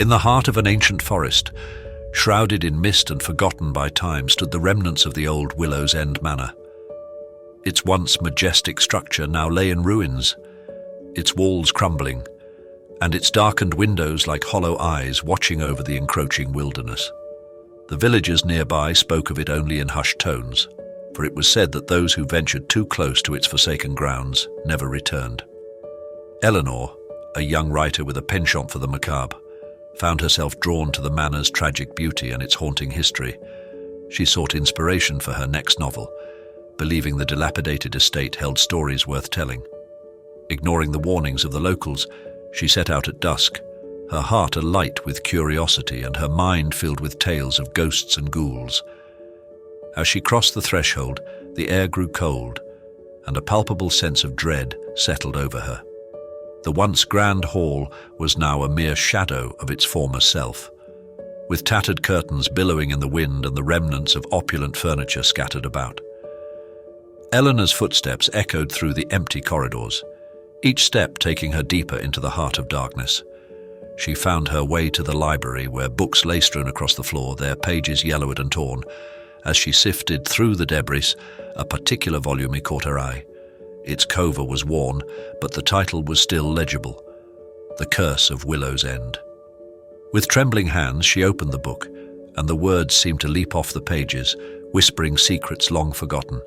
In the heart of an ancient forest, shrouded in mist and forgotten by time, stood the remnants of the old Willow's End Manor. Its once majestic structure now lay in ruins, its walls crumbling, and its darkened windows like hollow eyes watching over the encroaching wilderness. The villagers nearby spoke of it only in hushed tones, for it was said that those who ventured too close to its forsaken grounds never returned. Eleanor, a young writer with a penchant for the macabre, found herself drawn to the manor's tragic beauty and its haunting history. She sought inspiration for her next novel, believing the dilapidated estate held stories worth telling. Ignoring the warnings of the locals, she set out at dusk, her heart alight with curiosity and her mind filled with tales of ghosts and ghouls. As she crossed the threshold, the air grew cold, and a palpable sense of dread settled over her. The once grand hall was now a mere shadow of its former self, with tattered curtains billowing in the wind and the remnants of opulent furniture scattered about. Eleanor's footsteps echoed through the empty corridors, each step taking her deeper into the heart of darkness. She found her way to the library, where books lay strewn across the floor, their pages yellowed and torn. As she sifted through the debris, a particular volume caught her eye. Its cover was worn, but the title was still legible: The Curse of Willow's End. With trembling hands, she opened the book, and the words seemed to leap off the pages, whispering secrets long forgotten.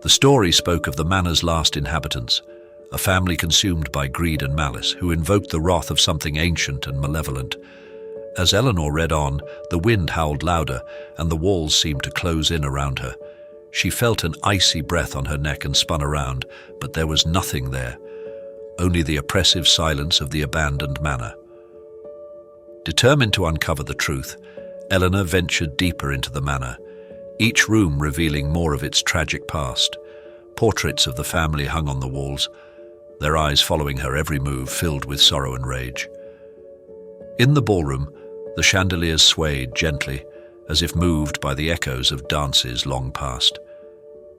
The story spoke of the manor's last inhabitants, a family consumed by greed and malice, who invoked the wrath of something ancient and malevolent. As Eleanor read on, the wind howled louder, and the walls seemed to close in around her. She felt an icy breath on her neck and spun around, but there was nothing there, only the oppressive silence of the abandoned manor. Determined to uncover the truth, Eleanor ventured deeper into the manor, each room revealing more of its tragic past. Portraits of the family hung on the walls, their eyes following her every move, filled with sorrow and rage. In the ballroom, the chandeliers swayed gently, as if moved by the echoes of dances long past.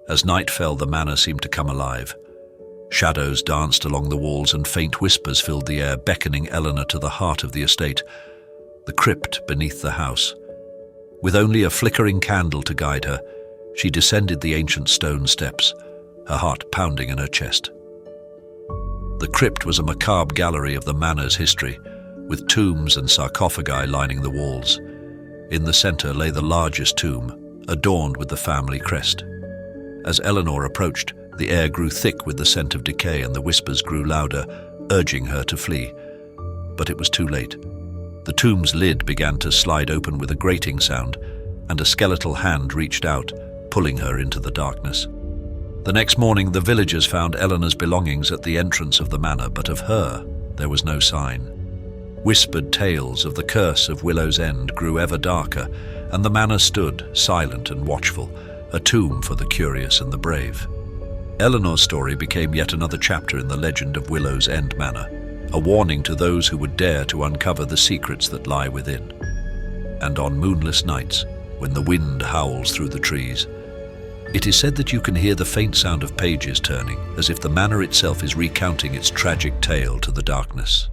As night fell, the manor seemed to come alive. Shadows danced along the walls and faint whispers filled the air, beckoning Eleanor to the heart of the estate, the crypt beneath the house. With only a flickering candle to guide her, she descended the ancient stone steps, her heart pounding in her chest. The crypt was a macabre gallery of the manor's history, with tombs and sarcophagi lining the walls. In the center lay the largest tomb, adorned with the family crest. As Eleanor approached, the air grew thick with the scent of decay and the whispers grew louder, urging her to flee. But it was too late. The tomb's lid began to slide open with a grating sound, and a skeletal hand reached out, pulling her into the darkness. The next morning, the villagers found Eleanor's belongings at the entrance of the manor, but of her there was no sign. Whispered tales of the curse of Willow's End grew ever darker, and the manor stood, silent and watchful, a tomb for the curious and the brave. Eleanor's story became yet another chapter in the legend of Willow's End Manor, a warning to those who would dare to uncover the secrets that lie within. And on moonless nights, when the wind howls through the trees, it is said that you can hear the faint sound of pages turning, as if the manor itself is recounting its tragic tale to the darkness.